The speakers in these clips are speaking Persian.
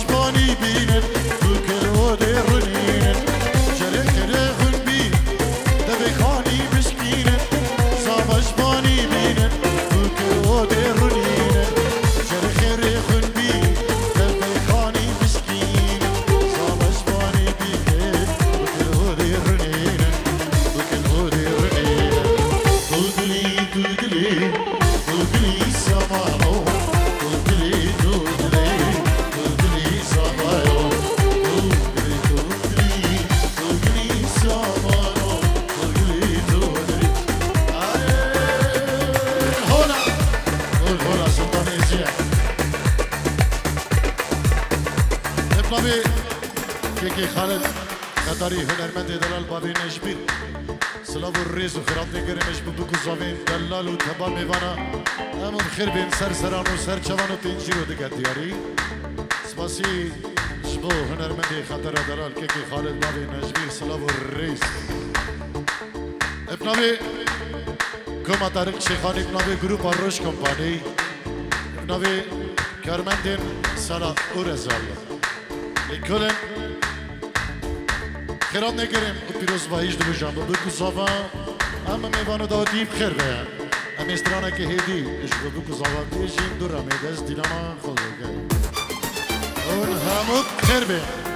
جباني بينن بكرو درنين جرك رغن بي دبي خاني بشكينن صاب جباني بينن بكرو درنين جرك رغن بي دبي خاني بشكينن صاب جباني بينن بكرو درنين بكرو درنين دودلي دودلي دودلي سماو كيكي خالد قطري هنرمند دلال بابي نجبير سلاف الريز وخراب نگري نجبو بوكو زامين دلال وتبا ميوانا امون خير بين سر سران وسر چوان وتنجيرو دقت دياري سباسي جبو هنرمند خطر دلال كيكي خالد بابي نجبير سلاف الريز ابنابي كما طارق شيخاني ابنابي جروب الروش كومباني ابنابي كارمندين سلا ورزال لكلن خیرات نگریم و پیروز باهیش دو بجام بگو زاوا اما میوانو داوتی بخیر بیان اما استرانه که هدی اش بگو زاوا بیشیم دو رمیدست دیلما خود گریم اون همو بخیر بیان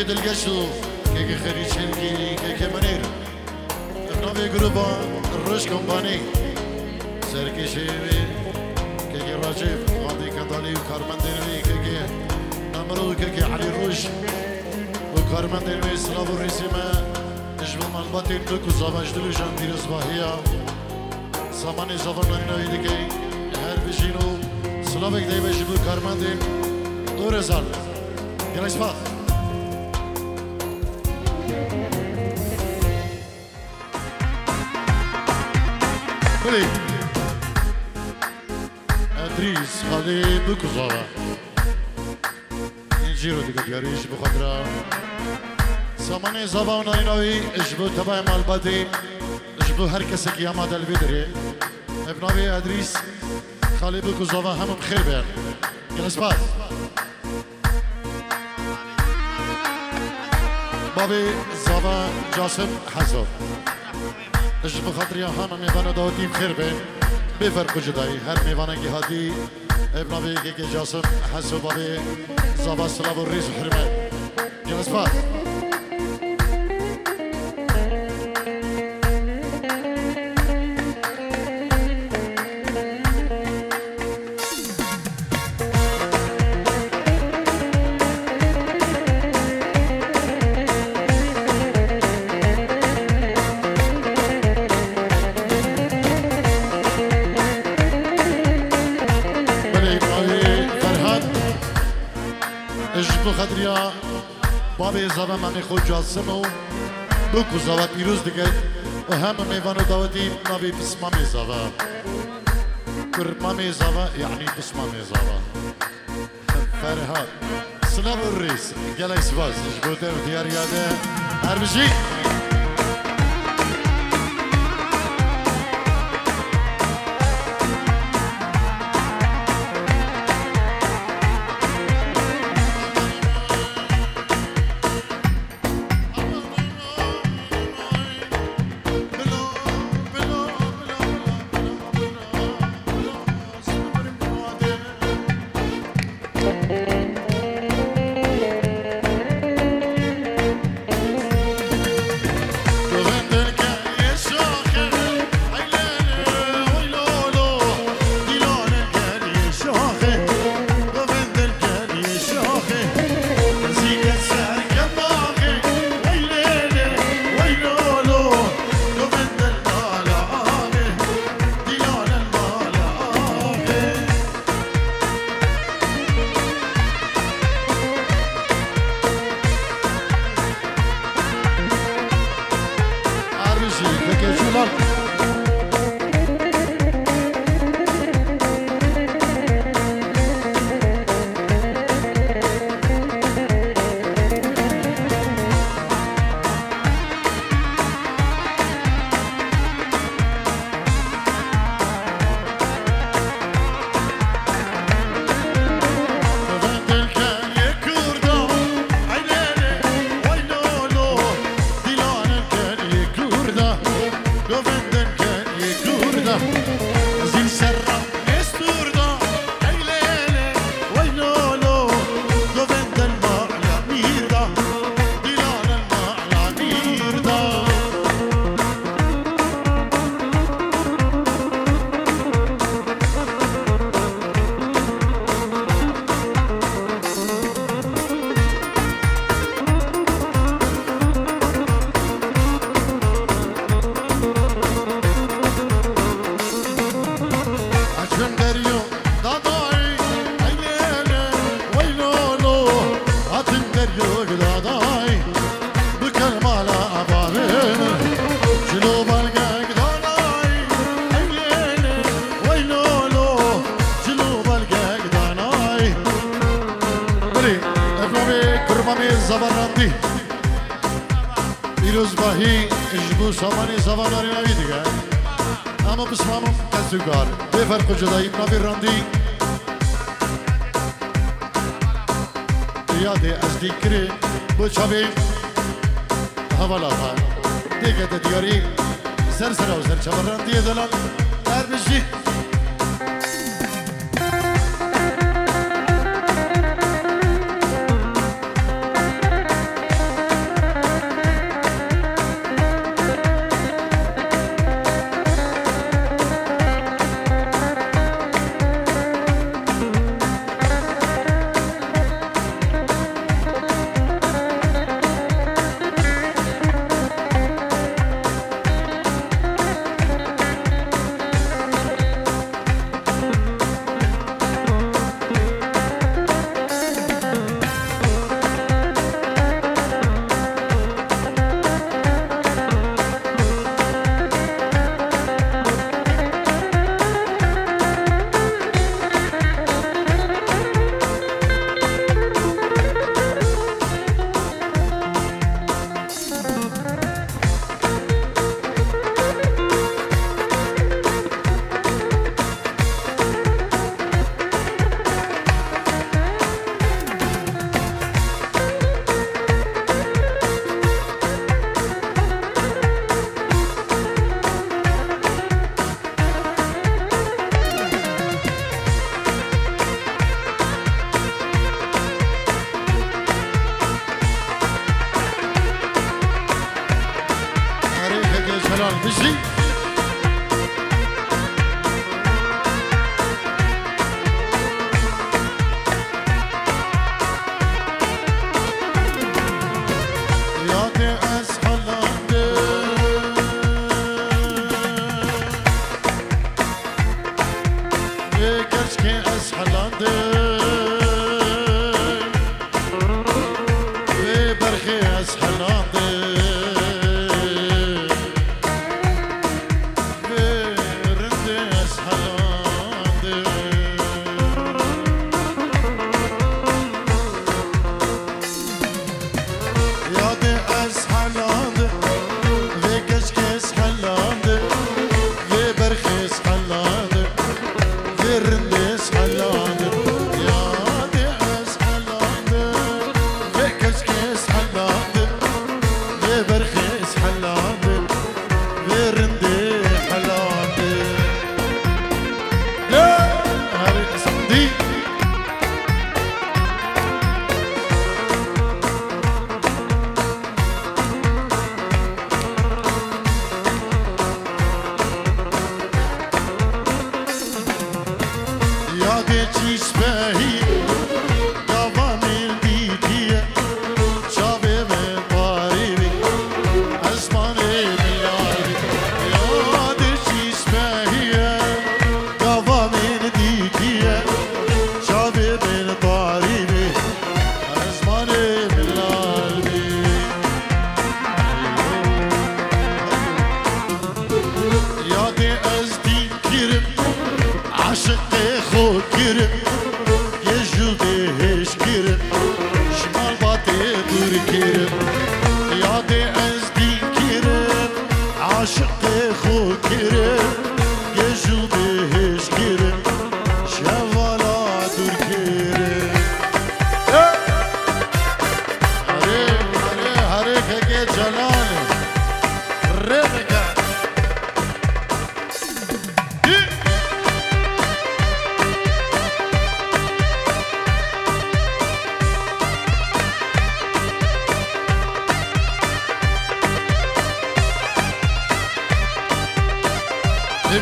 دلگشو که خریچنگی که منیر نوی گروبا روش کمپانی سرکشی که راجب خاندی کندالی و کارمندینوی که نمرو که علی روش و کارمندینوی سلاف و ریسیمه اشبال مالباتین دو که زابش دلوشان دیرز باهیا سامانی زافر نوی دیگه سلامك دايما جبو كارماندي دور زال يلا اسفاق بلي ادريس خالي بكوزارا نجيرو ديك دياريش بخاطر سامانه زبان ناوي اجبو تبع مالبادي اجبو هر کسی که آماده البدری ابنابي ادريس خالي بكوزارا هم بخير بين جلس باز بابي زبا جاسم حزو اجبو خاطر يا هانا ميوانا داوتي بخير بين بفرق جداي هر ميوانا جهادي ابنابي كي جاسم حزو بابي زبا سلاب الرئيس وحرمه جلس باز خدریا بابی زبان من خود جاسم و بکو زبان پیروز دیگه و همه میوانو داوتی نبی بسما میزبان کرما میزبان یعنی بسما میزبان فرهاد سلام الرئيس قال اسباز جبوته وديار ياده اربشي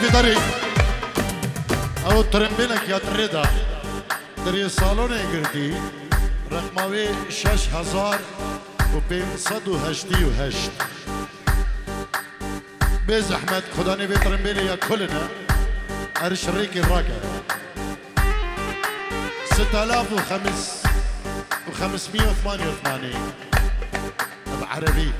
مجدي داری او ترمبینک یا تریدا دری سالونه گردی رقماوی 6588 به زحمت خدا نبی ترمبینه یا کلنا ارشریک راکه 6588 بعربي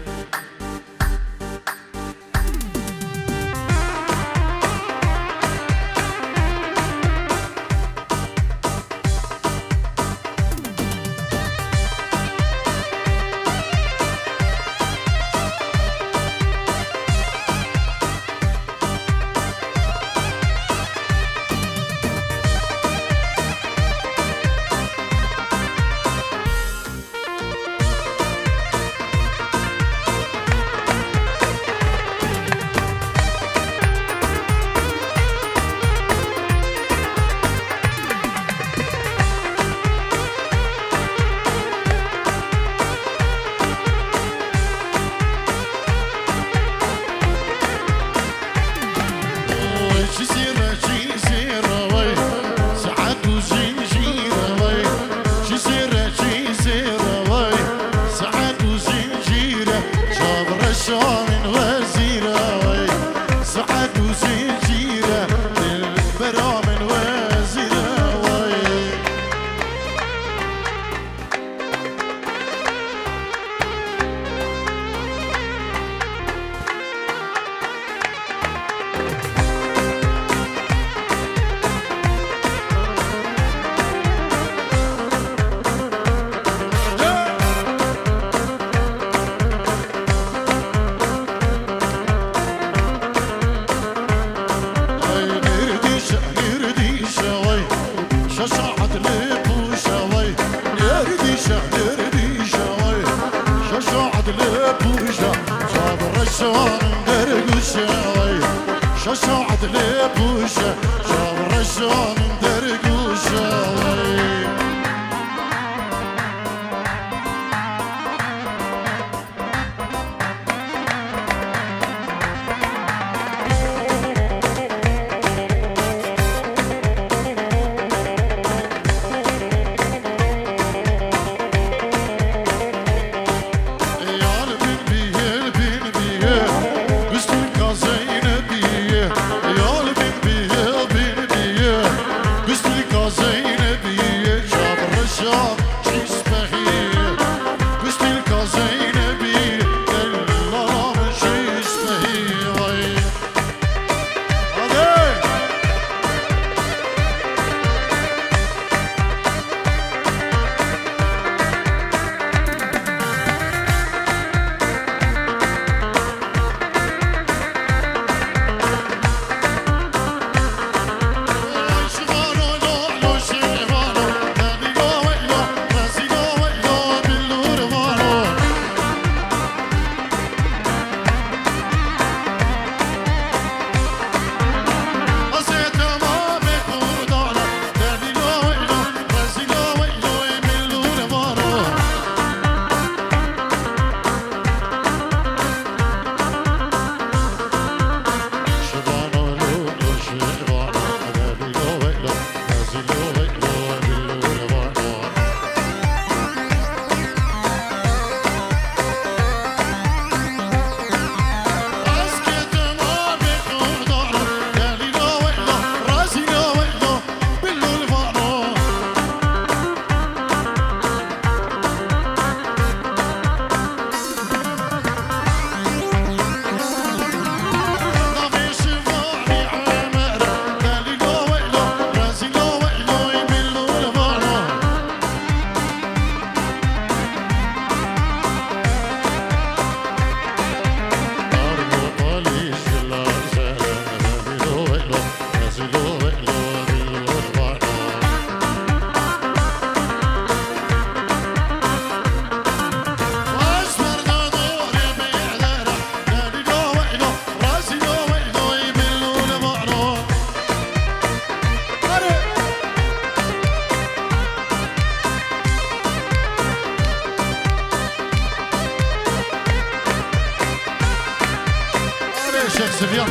سفيان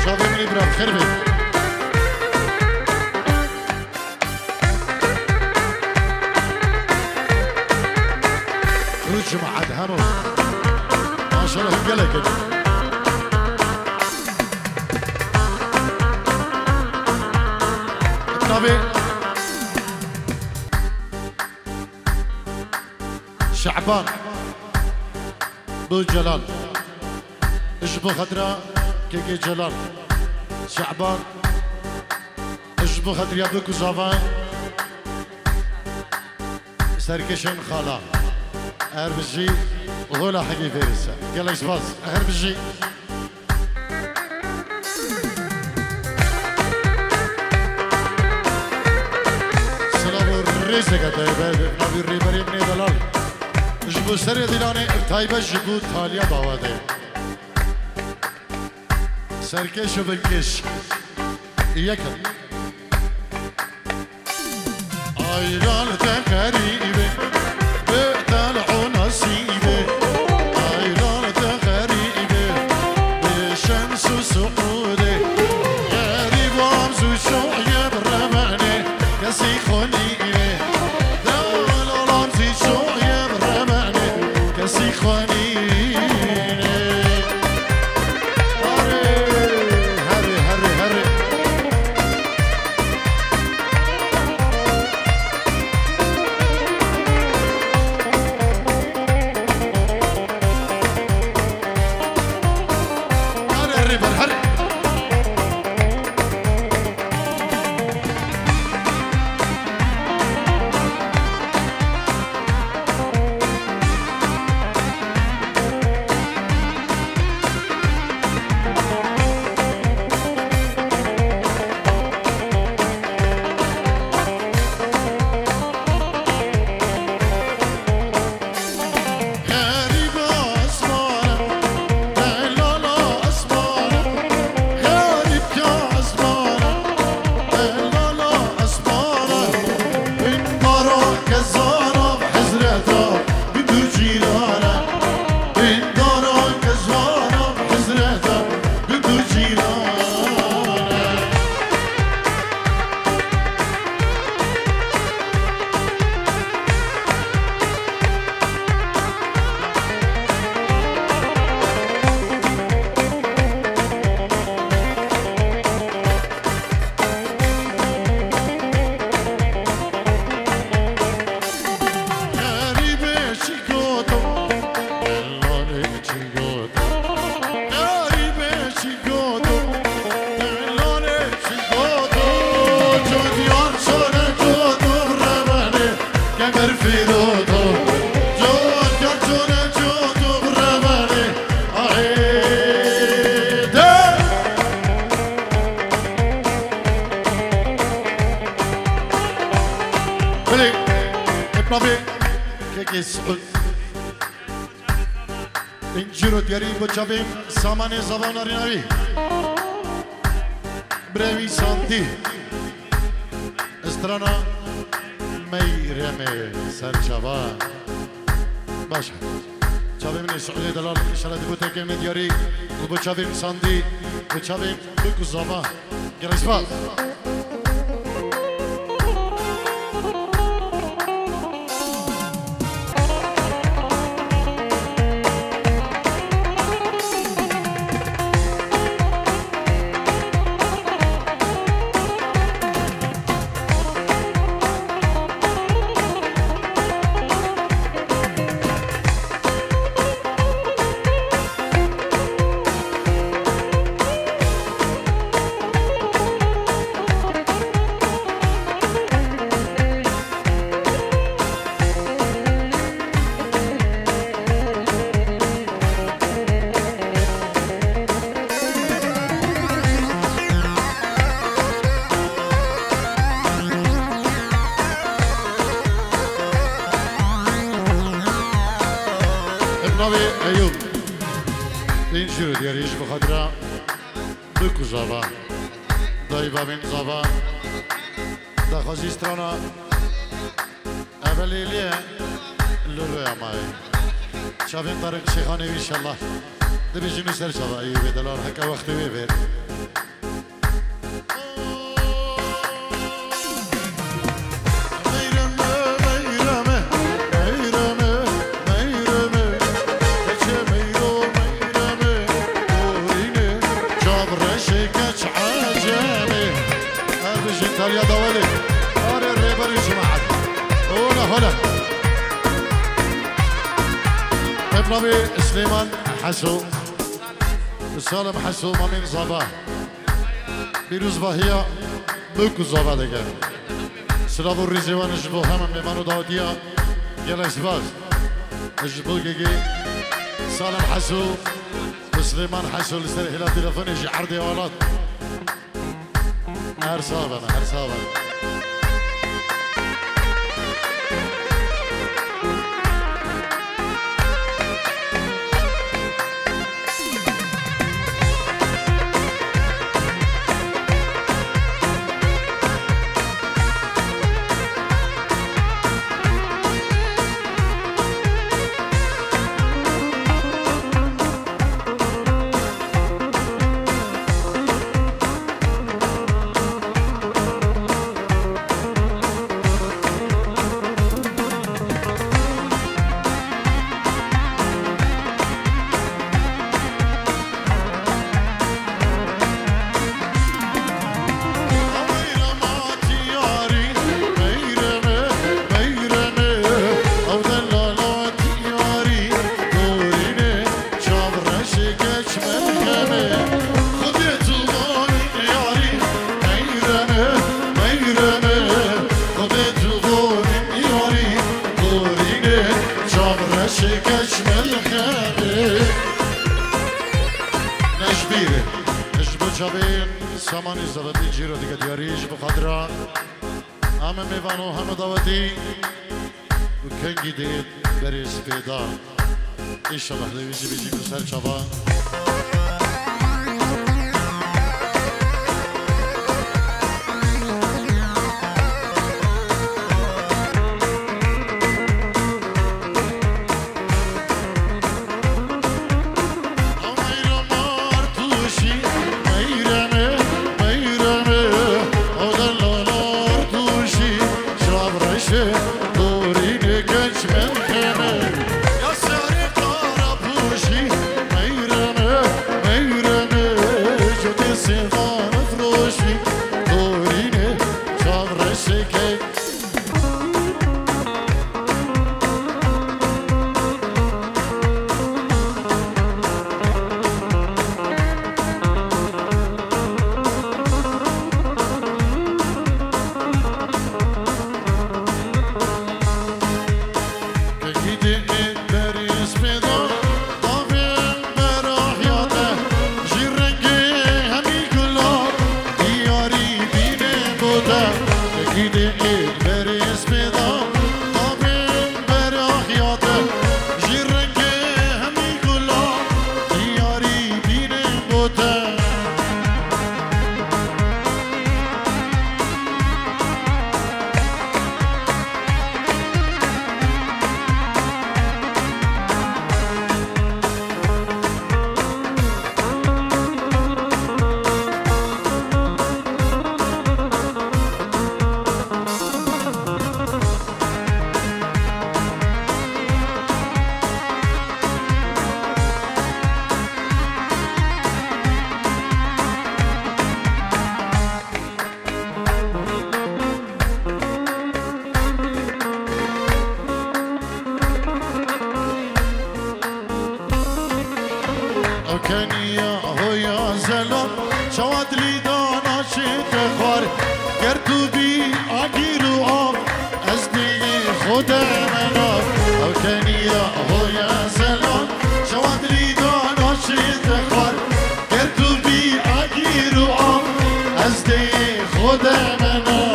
شافي من إبراهيم خربي رجع عاد هانو ما شاء الله قلق كده النبي شعبان بو جلال اجبو خضراء كيكي جلال شعبان اجبو خضراء بكو زافان سركشن خالا اربجي وغولا حقي فيرسا قال باز اربجي سلام الرئيس كتايبه نبي الريبري من دلال جبو سري دلاني تايبه جبو تاليا باواده سركش و بنکش یکم ایران تقریبه به طلع و نصیبه ایران تقریبه به شمس و سعوده غریبام زو شویه برمانه کسی خونیه دلالام زی شویه برمانه کسی خونیه بلي ابنابي كيكي سعود انجيرو دياري بوچابي ساماني زبان ريناوي بريوي سانتي استرانا ميرمي سرچابا باشا چابي من سعودي دلال انشاء الله دبوتك من دياري وبوچابي ساندي بوچابي بكوزاما جرسبا نوی ایوب اینجور دیاریش بخاطر بکو زبا دایی بابین زبا دا خوزیسترانا اولیلیه لولوی امای شابین طارق شیخانه ویشالله دبی جنو سر شبا ایوبی دلال حکا وقتی وی بیر يا دولي أنا الريبر يجمعك هنا ابنبي سليمان حسو سالم حسو مامين زبا بيروز باهيا بوكو زبا دقا سلابو الرزيوان جبو هما ميمانو داوديا يلا سباز جبو جيجي سالم حسو سليمان حسو لسر هلا تلفون يجي عرضي اولاد هرسابنا سامانی زبادی جیرو دیگه دیاریش بخاطر همه میوانو همه داوتی و کنگی دید بریز پیدا ایشالله دویجی بیجی بسر چابا Gidin beri ismi کنیا هویا زلم شواد لیدانا شد خوار گردو بی آگیرو آب از دیگه خود منا او کنیا هویا زلم شواد لیدانا شد خوار گردو بی آگیرو آب از دیگه خود منا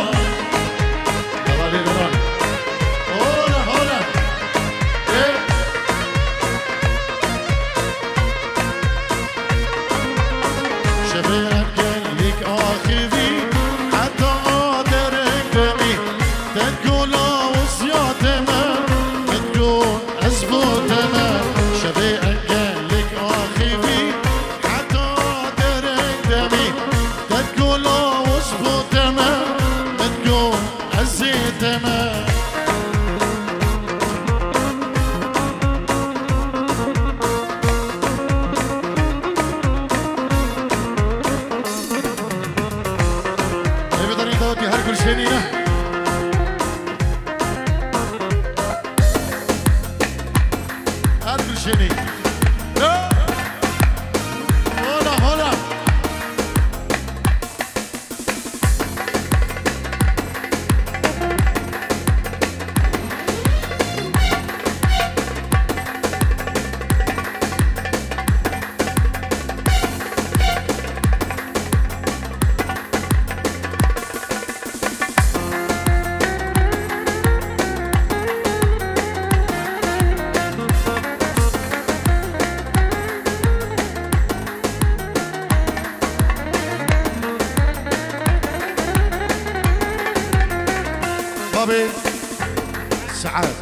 سعاد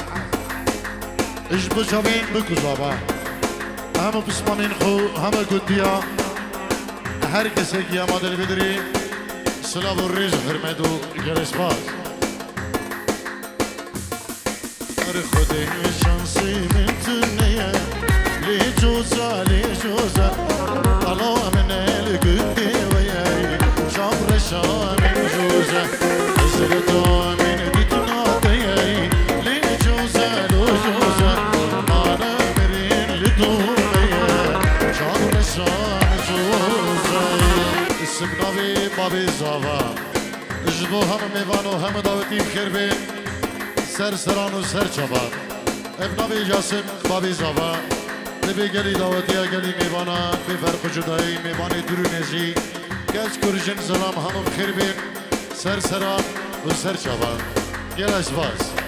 ايش بجابين بكوزابا هم بسمانين خو هم قديا هر کسی که ما دل بدری سلام و ریز فرمدو گرس باز هر خودی شانسی من تنیه لی جوزا طلا من القدي وياي شامر شام جوزا زرتو من بيتنا تياي لي جوزا انا مرين لدوميا شامر شام جوزا اسم نبي بابي زاوا اجبو هم میوانو هم دعوتی بخیر بین سر سران و سر چبار ابنابی جاسم بابی زاوا نبی گلی دعوتی گلی میوانا بی فرق جدایی میوانی درونزی گز کرجن سلام هم بخیر بین سر سران و سر چبار گلش باز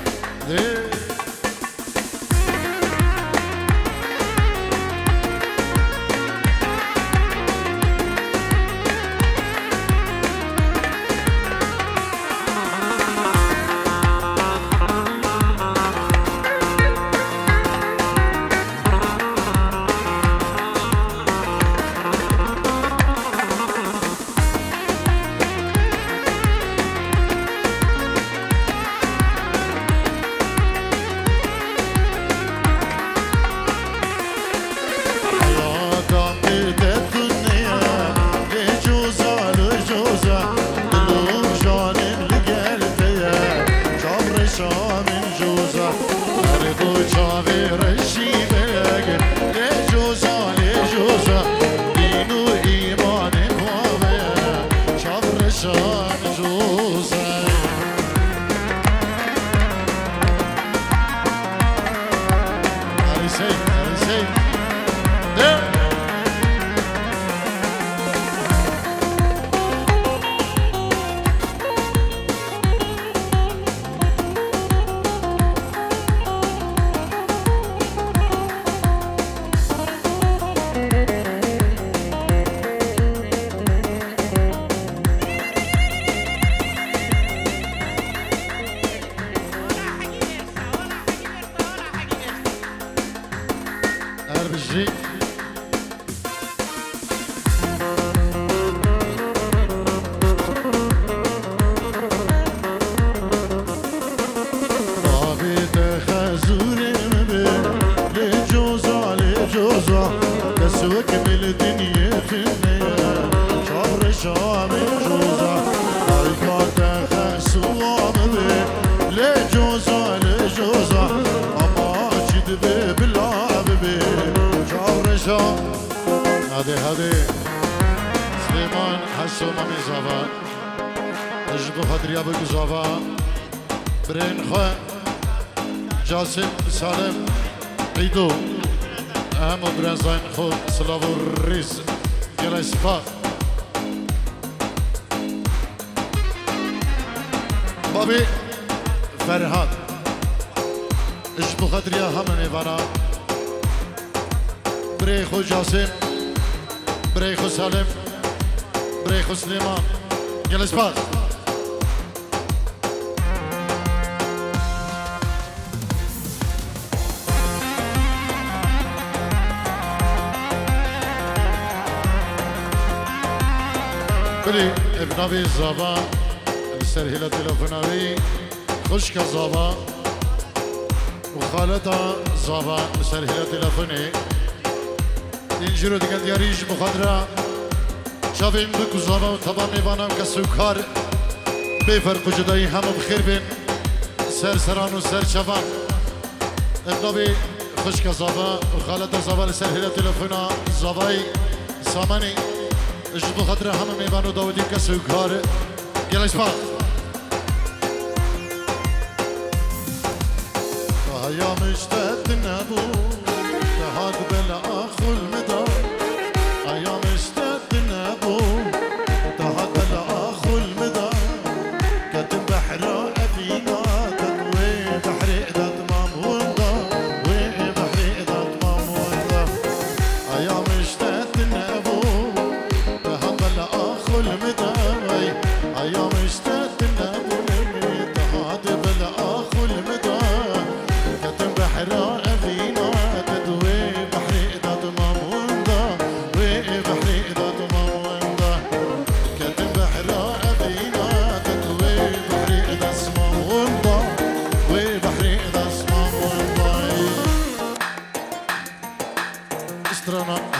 هادي سليمان حسو مامي زافا اجبو خدريا بك زافا برين خو جاسم سالم عيدو اهم برنزاين خو سلافو الريز يلا سبا بابي فرهاد اجبو خدريا همن ايوانا بريخو جاسم بريخو سالم بريخو سليمان يلا سباس بلي ابنابي الزابا السرهلة تلفوناوي خشك الزابا وخالتها زابا السرهلة تلفوني اینجورو دیگه دیاریش بخاطره شاوین بکو زابا و طبعا میبانم که سوکار بفرق جدایی همه بخیر بین سر سران و سر چوان ابنابی خشک زابا و خالت زابا لسر هیله تلفونا زابای سامانی اجد بخاطره همه میبانو داودی که سوکار گلش پاک هیا مشتت نبو هاد بلا اخو المدى ايام اشتد نبو تهاد بلا اخو المدى كتب بحر ابينا تدوي بحر اذا تمام وندا وي بحر اذا تمام وندا ايام اشتد نبو تهاد بلا اخو المدى ايام اشتد نبو تهاد بلا اخو المدى كتب بحر ابينا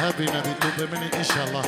هابي نبي توب مني ان شاء الله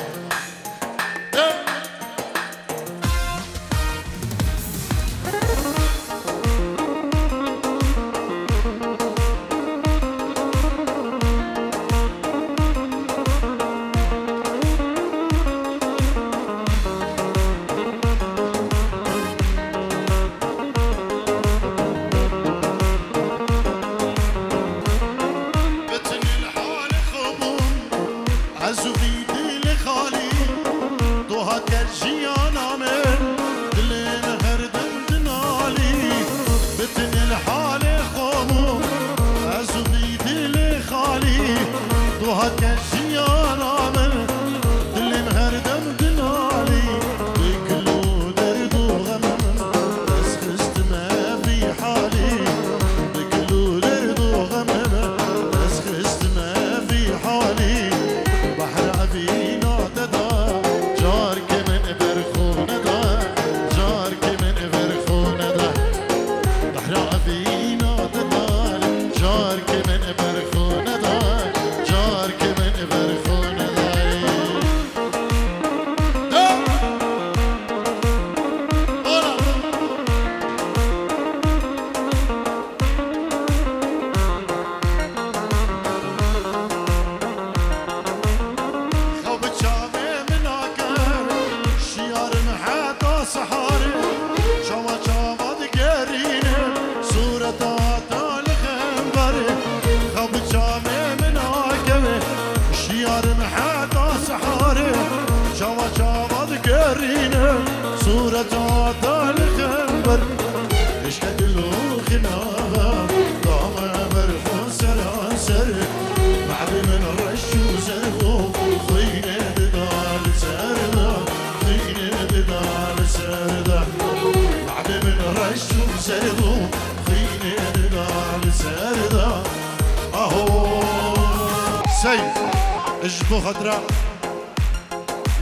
اجبو خضراء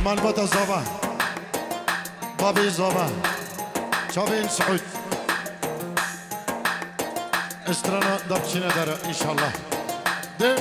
مالبطة زابا بابي زابا شابين سعود استرانا دابشينا دارا ان شاء الله دي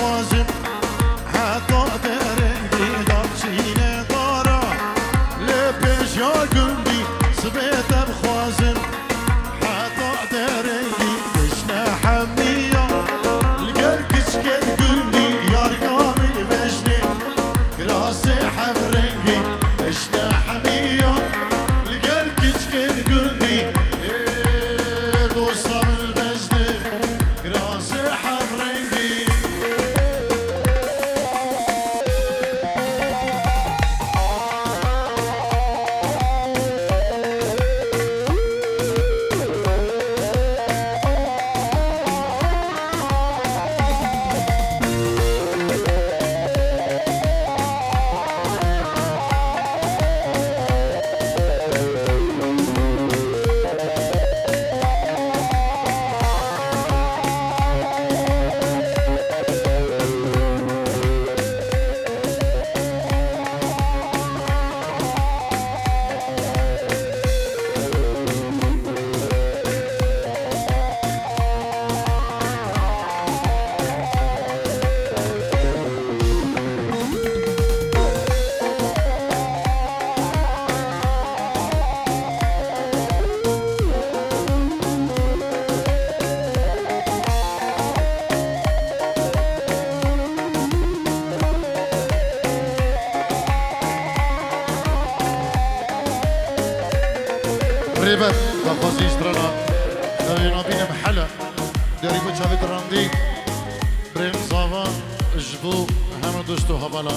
خوازم حتی درنگی دارچینه دارا لپش یا گندی سبیتم خوازم حتی درنگی بشنه حمیا لگر کچکت گندی یار کامل بشنه گراس حمرنگی بشنه حمیا لگر کچکت گندی دوستم البشنه گراس حمرنگی ريبت تفاصيل ترانا دارينا بين محلة داري بتشافي تراندي بريم صافا جبو هم دوستو هبالا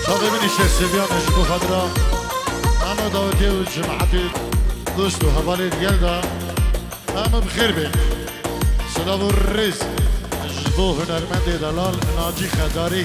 شاقي من الشيخ أجبو خضرا أنا داوتي وجماعتي دوستو هبالي ديالدا هم بخير بين سلاف الرز جبو هنرمند دلال ناجي خداري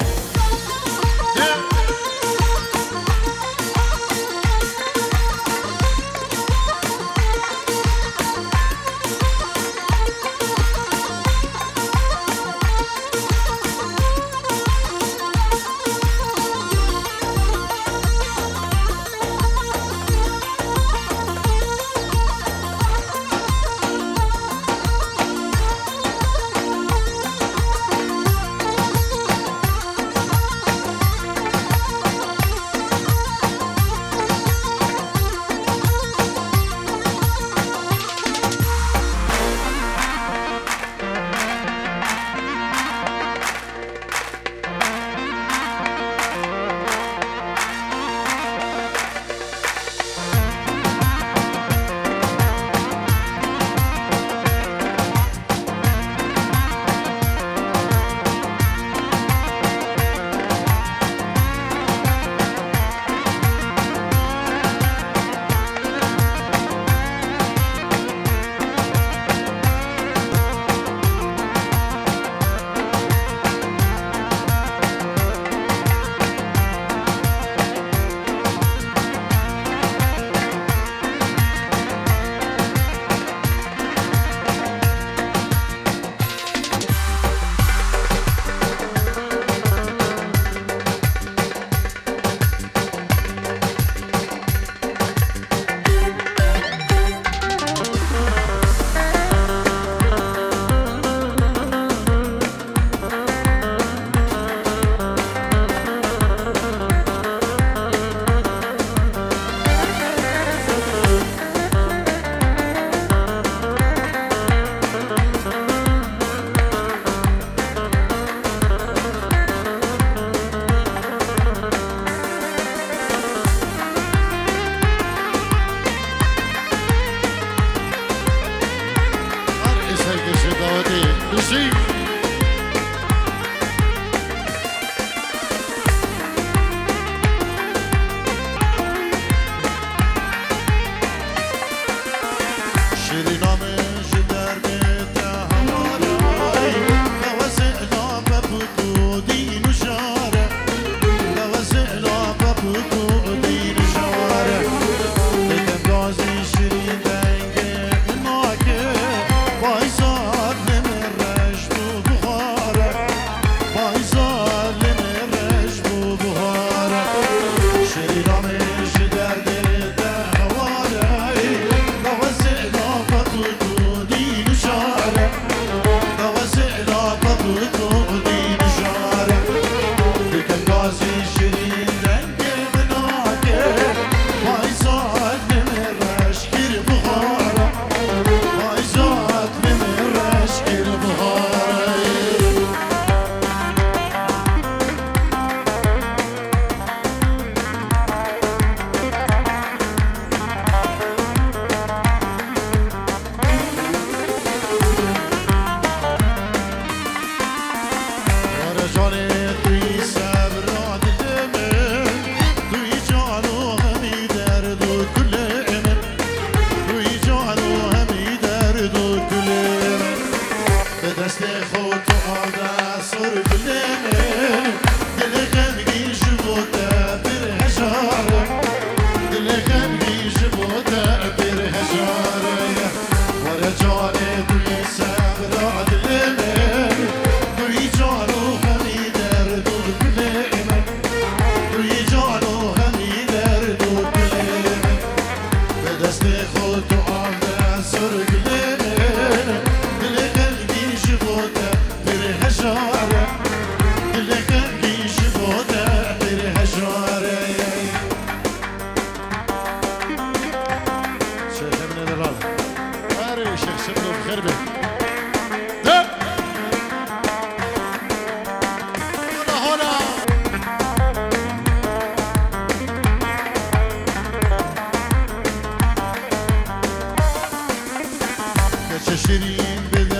شیرین